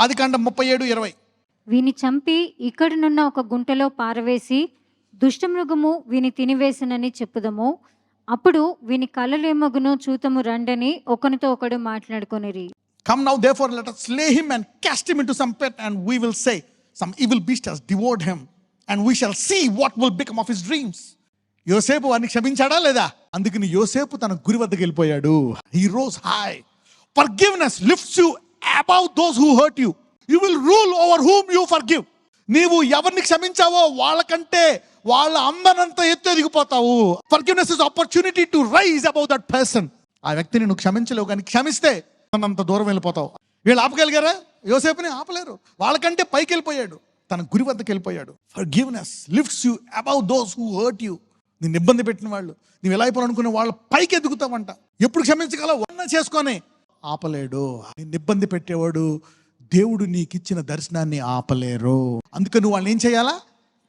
ఆదికాండం 37:20. వీని చంపి ఇక్కడనున్న ఒక గుంటలో పారవేసి దుష్టమృగము వీని తినివేసినని చెప్పుదము. అప్పుడు వీని కలలేమగునో చూతము రండని ఒకనితో ఒకడు మాట్లాడుకొనిరి. Come now therefore let us slay him and cast him into some pit, and we will say, some evil beast has devoured him, and we shall see what will become of his dreams. యోసేపు వారిని క్షమించాడా లేదా? అందుకని యోసేపు తన గురి వద్దకు వెళ్ళిపోయాడు. He rose high. Forgiveness lifts you above those who hurt you. You will rule over whom you forgive. నీవు ఎవరిని క్షమించావో వాళ్ళకంటే వాళ్ళ అందనంత ఎత్తు ఎదిగిపోతావు. Forgiveness is opportunity to rise above that person. ఆ వ్యక్తిని నువ్వు క్షమించలేవు, కానీ క్షమిస్తే అంత దూరం వెళ్ళిపోతావు. వీళ్ళు ఆపగలిగారా? యోసేపుని ఆపలేరు. వాళ్ళకంటే పైకి వెళ్ళిపోయాడు, తన గురి వద్దకు వెళ్ళిపోయాడు. Forgiveness lifts you above those who hurt you. నిన్ను ఇబ్బంది పెట్టిన వాళ్ళు, నువ్వు ఎలా అయిపోవాలనుకునే వాళ్ళ పైకి ఎదుగుతావంట. ఎప్పుడు క్షమించగలవు? వన్న చేసుకొని ఆపలేడు. నిన్ను ఇబ్బంది పెట్టేవాడు దేవుడు నీకు ఇచ్చిన దర్శనాన్ని ఆపలేరు. అందుకని నువ్వు వాళ్ళని ఏం చేయాలా?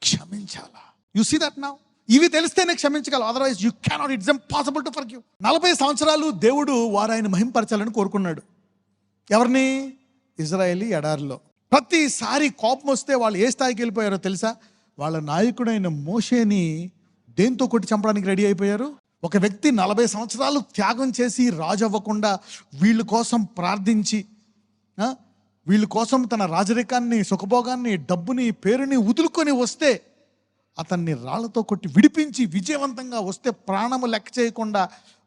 క్షమించాలా. You see that now. ఇవి తెలిస్తేనే క్షమించగలవు, otherwise you cannot. It's impossible to forgive. 40 సంవత్సరాలు దేవుడు వారు ఆయన మహింపరచాలని కోరుకున్నాడు. ఎవరిని? ఇజ్రాయేలీ ఎడారిలో. ప్రతిసారి కోపం వస్తే వాళ్ళు ఏ స్థాయికి వెళ్ళిపోయారో తెలుసా? వాళ్ళ నాయకుడైన మోషేని దేంతో కొట్టి చంపడానికి రెడీ అయిపోయారు. ఒక వ్యక్తి 40 సంవత్సరాలు త్యాగం చేసి రాజు అవ్వకుండా వీళ్ళ కోసం ప్రార్థించి, వీళ్ళ కోసం తన రాజరికాన్ని, సుఖభోగాన్ని, డబ్బుని, పేరుని వదులుకొని వస్తే అతన్ని రాళ్లతో కొట్టి విడిపించి విజయవంతంగా వస్తే ప్రాణము లెక్క చేయకుండా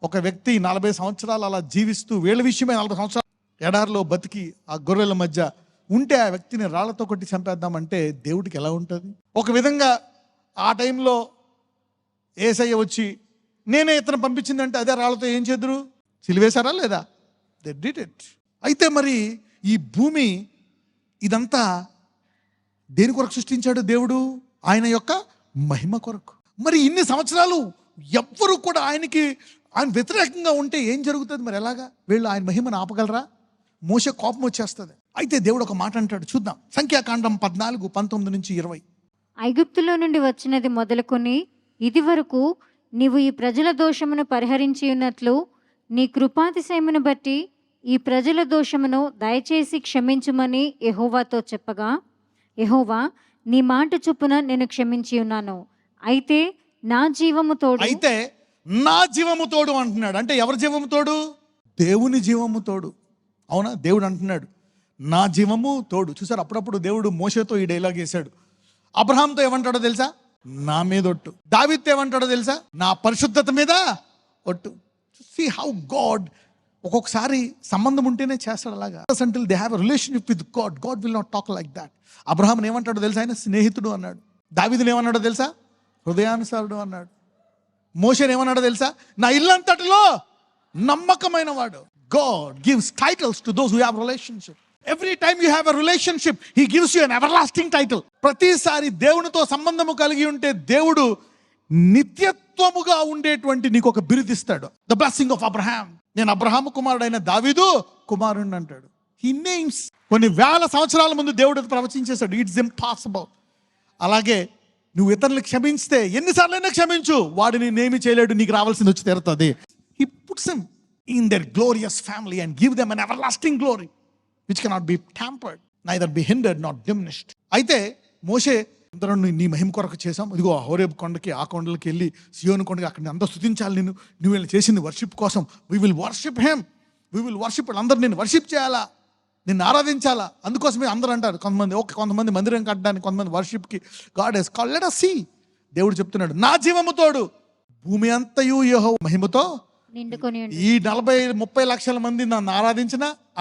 ఒక వ్యక్తి 40 సంవత్సరాలు అలా జీవిస్తూ వీళ్ళ విషయమే 40 సంవత్సరాలు ఎడారిలో బతికి ఆ గొర్రెల మధ్య ఉంటే ఆ వ్యక్తిని రాళ్లతో కొట్టి చంపేద్దామంటే దేవుడికి ఎలా ఉంటుంది? ఒక విధంగా ఆ టైంలో యేసయ్య వచ్చి నేనే ఇతను పంపించిందంటే అదే రాళ్లతో ఏం చేద్దరు? సిలివేశారా లేదా? They did it. అయితే మరి ఈ భూమి ఇదంతా దేని కొరకు సృష్టించాడు దేవుడు? ఆయన యొక్క మహిమ కొరకు. మరి ఇన్ని సంవత్సరాలు ఎవ్వరు కూడా ఆయన వ్యతిరేకంగా ఉంటే ఏం జరుగుతుంది? మరి ఎలాగా వీళ్ళు ఆయన మహిమను ఆపగలరా? మోషే కోపం వచ్చేస్తుంది. అయితే దేవుడు ఒక మాట అంటాడు, చూద్దాం. సంఖ్యాకాండం 14:19-20. ఐగుప్తులో నుండి వచ్చినది మొదలుకొని ఇది వరకు నీవు ఈ ప్రజల దోషమును పరిహరించి ఉన్నట్లు నీ కృపాతిశయమును బట్టి ఈ ప్రజల దోషమును దయచేసి క్షమించుమని యెహోవాతో చెప్పగా, యెహోవా నీ మాట చొప్పున నేను క్షమించి ఉన్నాను. అయితే నా జీవము తోడు. అయితే నా జీవము తోడు అంటున్నాడు. అంటే ఎవరి జీవము తోడు? దేవుని జీవము తోడు. అవునా? దేవుడు అంటున్నాడు నా జీవము తోడు. చూసారు, అప్పుడప్పుడు దేవుడు మోషేతో ఈ డైలాగ్ వేశాడు. అబ్రహాంతో ఏమంటాడో తెలుసా? నా మీద ఒట్టు. దావీదుతో ఏమంటాడో తెలుసా? నా పరిశుద్ధత మీద ఒట్టు. సీ హౌ గాడ్ ఒక్కొక్కసారి సంబంధం ఉంటేనే చేస్తాడు అలాగా. Until they have a relationship with God, God will not talk like that. అబ్రహాంని ఏమంటాడో తెలుసా? ఆయన స్నేహితుడు అన్నాడు. దావీదుని ఏమన్నాడో తెలుసా? హృదయానుసారుడు అన్నాడు. మోషేని ఏమన్నాడో తెలుసా? నా ఇల్లంతటిలో నమ్మకమైన వాడు. God gives titles to those who have relationship. Every time you have a relationship, he gives you an everlasting title. ప్రతిసారి దేవునితో సంబంధము కలిగి ఉంటే దేవుడు నిత్యత్వముగా ఉండేటువంటి నీకు ఒక బిరుదిస్తాడు. The blessing of Abraham. నేను అబ్రహాము కుమారుడైన దావీదు కుమారుడిని అంటాడు. He names. కొన్ని వేల సంవత్సరాల ముందు దేవుడు ప్రవచించేశాడు. It's impossible. అలాగే నువ్వు ఇతరులు క్షమిస్తే ఎన్నిసార్లైనా క్షమించు, వాడిని నేమి చేయలేడు, నీకు రావాల్సింది వచ్చి తీరుతుంది. He puts him in their glorious family and give them an everlasting glory which cannot be tampered, neither be hindered nor diminished. అయితే మోషే అందరూ నీ మహిమ కొరకు చేశాం, ఇదిగో హోరేబు కొండకి, ఆ కొండలకి వెళ్ళి సియోను కొండకి అక్కడ అందరూ స్తుతించాలి, నువ్వు వెళ్ళి చేసింది వర్షిప్ కోసం. We will worship him, we will worship. అందరూ నేను వర్షిప్ చేయాలా, నిన్ను ఆరాధించాలా. అందుకోసమే అందరూ అంటారు, కొంతమంది మందిరం కట్టడానికి, కొంతమంది వర్షిప్కి. God has called, let us see. దేవుడు చెప్తున్నాడు నా జీవము తోడు భూమి అంతయు యెహోవా మహిమతో నిండుకొని. ఈ 40-30 లక్షల మంది నన్ను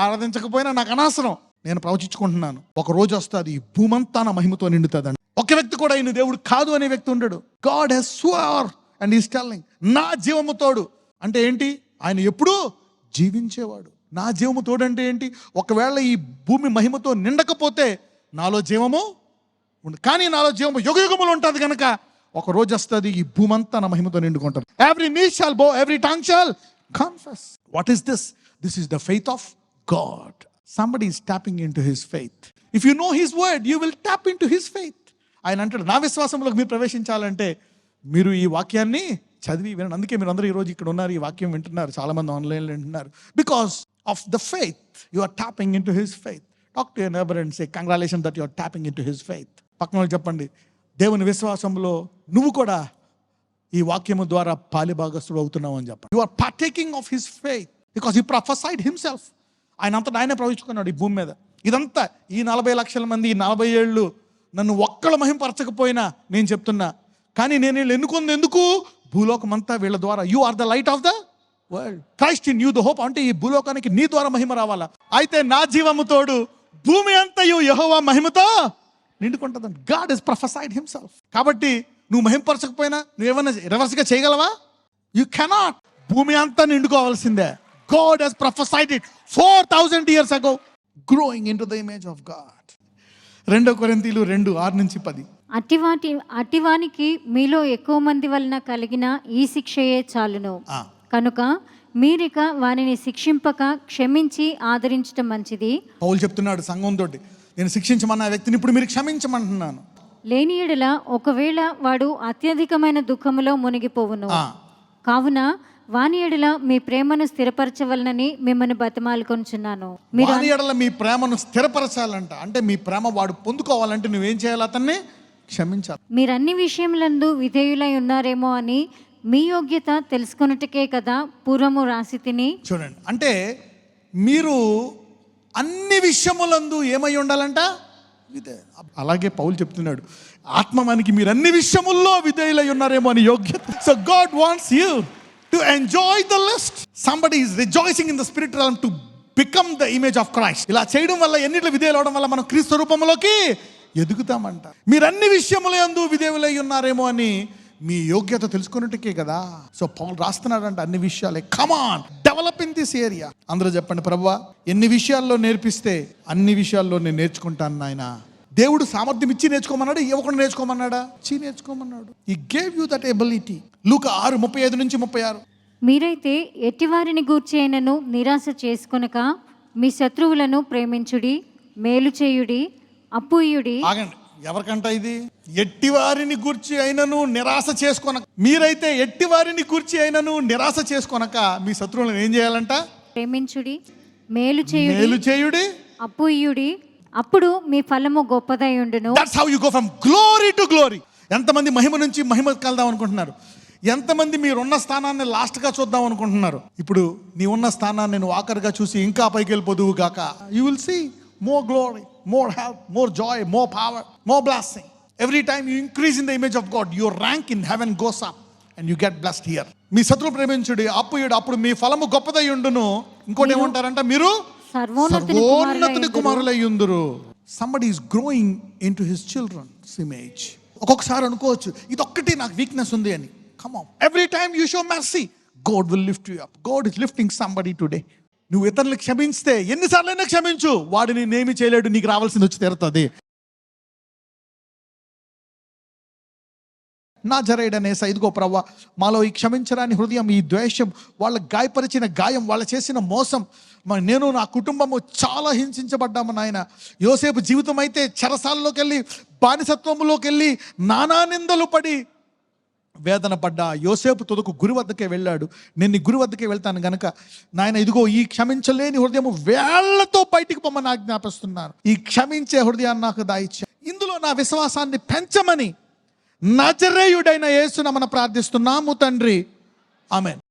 ఆరాధించకపోయినా నాకు అనవసరం. నేను ప్రవచించుకుంటున్నాను, ఒక రోజు వస్తుంది ఈ భూమంతా నా మహిమతో నిండుతుందండి. ఒక వ్యక్తి కూడా ఈయన దేవుడు కాదు అనే వ్యక్తి ఉండడు. God has sworn and is telling నా జీవము తోడు అంటే ఏంటి? ఆయన ఎప్పుడూ జీవించేవాడు. నా జీవము తోడు అంటే ఏంటి? ఒకవేళ ఈ భూమి మహిమతో నిండకపోతే నాలో జీవము ఉంది, కానీ నాలో జీవము యుగయుగములు ఉంటుంది కనుక ఒక రోజు వస్తుంది ఈ భూమంతా నా మహిమతో నిండుకుంటుంది. Every knee shall bow, every tongue shall confess. What is this? This is the faith of God. Somebody is tapping into his faith. If you know his word, you will tap into his faith. ఆయన అంటాడు నా విశ్వాసంలోకి మీరు ప్రవేశించాలంటే మీరు ఈ వాక్యాన్ని చదివి వినండి. అందుకే మీరు అందరూ ఈరోజు ఇక్కడ ఉన్నారు, ఈ వాక్యం వింటున్నారు, చాలామంది ఆన్లైన్లో వింటున్నారు. Because of the faith you are tapping into his faith. Talk to your neighbour and say congratulation that you are tapping into his faith. పక్కన వాళ్ళకి చెప్పండి, దేవుని విశ్వాసంలో నువ్వు కూడా ఈ వాక్యము ద్వారా పాలిభాగస్తుడు అవుతున్నావు అని చెప్పండి. You are partaking of his faith because he prophesied himself. ఆయన అంతటా ఆయనే ప్రవచించుకున్నాడు ఈ భూమి మీద. ఇదంతా ఈ 40 లక్షల మంది, ఈ 40 ఏళ్ళు నన్ను ఒక్కళ్ళ మహింపరచకపోయినా నేను చెప్తున్నా, కానీ నేను వీళ్ళు ఎన్నుకుంది ఎందుకు? భూలోకమంతా వీళ్ళ ద్వారా. You are the light of the world, Christ in you the hope. అంటే ఈ భూలోకానికి నీ ద్వారా మహిమ రావాలా. అయితే నా జీవము తోడు భూమి అంతయు యెహోవా మహిమతో నిండుకుంటుందంట. God is prophesied himself. కాబట్టి నువ్వు మహింపరచకపోయినా నువ్వేమన్నా రివర్స్గా చేయగలవా? You cannot. భూమి అంతా నిండుకోవాల్సిందే. God has prophesied it 4,000 years ago, growing into the image of God. 2 కొరింథీయులు 2:6-10. అటివానికి మీలో ఎక్కువ మంది వలన కలిగిన ఈ శిక్షయే చాలును. కనుక మీరిక వారిని శిక్షింపక క్షమించి ఆదరించడం మంచిది. పౌలు చెప్తున్నాడు సంఘంతో, నేను శిక్షించమన్న వ్యక్తిని ఇప్పుడు మీరు క్షమించమంటున్నాను. లేని యెడల ఒకవేళ వాడు అత్యధికమైన దుఃఖములో మునిగిపోవును. కావున వాని యెడల మీ ప్రేమను స్థిరపరచవలనని మిమ్మల్ని బతిమాలుకొనుచున్నాను. వాని యెడల మీ ప్రేమను స్థిరపరచాలంట. అంటే మీ ప్రేమ వాడు పొందుకోవాలంటే నువ్వేం చేయాలి? అతన్ని క్షమించాలి. మీరు అన్ని విషయములందు విధేయులై ఉన్నారేమో అని మీ యోగ్యత తెలుసుకొనుటకే కదా పూర్వము రాసి తిని. చూడండి, అంటే మీరు అన్ని విషయములందు ఏమై ఉండాలంట? అలాగే పౌలు చెప్తున్నాడు, ఆత్మవానికి మీరు అన్ని విషయముల్లో విధేయులై ఉన్నారేమో అని యోగ్యత. So God wants you to enjoy the list. Somebody is rejoicing in the spirit realm to become the image of Christ. ఇలా చేయడం వల్ల, ఎన్నిట్లో విధేయులు అవడం వల్ల మనం క్రీస్తు రూపంలోకి ఎదుగుతామంట. మీరు అన్ని విషయములందు విధేయులై ఉన్నారేమో అని మీ యోగ్యత తెలుసుకున్నట్టుకే కదా. సో పౌలు రాస్తున్నాడంట అన్ని విషయాలే. Come on, develop in this area. అందరూ చెప్పండి, ప్రభువా ఎన్ని విషయాల్లో నేర్పిస్తే అన్ని విషయాల్లో నేను నేర్చుకుంటాను నాయన. దేవుడు సామర్థ్యం ఇచ్చి నేర్చుకోమన్నాడు, ఇవ్వకుండా నేర్చుకోమన్నాడా? ఇచ్చి నేర్చుకోమన్నాడు. He gave you that ability. లూకా 6:35-36. మీరైతే ఎట్టివారిని గూర్చి అయినను నిరాశ చేసుకొనక మీ శత్రువులను ప్రేమించుడి, మేలు చేయుడి, అప్పు ఇయ్యుడి. ఆగండి, ఎవరికంట ఇది? ఎట్టివారిని గూర్చి అయినను నిరాశ చేసుకొనక. మీరైతే ఎట్టివారిని గూర్చి అయినను నిరాశ చేసుకొనక మీ శత్రువులను ఏం చేయాలంట? ప్రేమించుడి, మేలు చేయుడి, అప్పు ఇయ్యుడి, అప్పుడు మీ ఫలము గొప్పదై ఉండును. That's how you go from glory to glory. ఎంతమంది మహిమ నుంచి మహిమకి వెళ్దాం అనుకుంటున్నారు? ఎంతమంది మీరున్న స్థానాన్ని లాస్ట్గా చూద్దాం అనుకుంటున్నారు? ఇప్పుడు నీ ఉన్న స్థానాన్ని నువ్వు ఆఖరిగా చూసి ఇంకా పైకి వెళ్ళిపోదువు గాక. You will see more glory, more help, more joy, more power, more blessing. Every time you increase in the image of God, your rank in heaven goes up and you get blessed here. మీ శత్రువు ప్రేమించుడి, అప్పుయుడు, అప్పుడు మీ ఫలము గొప్పదై ఉండును. ఇంకోటి ఏమంటారంట? మీరు సర్వోన్నతుని కుమారులయ్యుందురు. Somebody is growing into his children's image. ఒక్కొక్కసారి అనుకోవచ్చు ఇదొక్కటి నాకు వీక్నెస్ ఉంది అని. Come on, every time you show mercy, God will lift you up. God is lifting somebody today. నువ్వు ఇతరులకు క్షమించితే ఎన్నిసార్లైనా క్షమించు, వాడిని నేమి చేయలేడు, నీకు రావాల్సింది వచ్చి తీరుతుంది. నా జరేడనే ఇదిగో ప్రవ్వా, మాలో ఈ క్షమించరాని హృదయం, ఈ ద్వేషం, వాళ్ళ గాయపరిచిన గాయం, వాళ్ళ చేసిన మోసం, నేను నా కుటుంబము చాలా హింసించబడ్డాము నాయన. యోసేపు జీవితం అయితే చెరసాలలోకి వెళ్ళి, బానిసత్వంలోకి వెళ్ళి, నానా నిందలు పడి వేదన పడ్డా. యోసేపు తుదకు గురి వద్దకే వెళ్ళాడు. నేను నీ గురి వద్దకే వెళ్తాను గనక నాయన ఇదిగో ఈ క్షమించలేని హృదయము వేళ్లతో బయటికి పొమ్మని ఆజ్ఞాపిస్తున్నాను. ఈ క్షమించే హృదయాన్ని నాకు దాయిచ్చా. ఇందులో నా విశ్వాసాన్ని పెంచమని నజరేయుడైన యేసునామమున ప్రార్థిస్తున్నాము తండ్రి, ఆమేన్.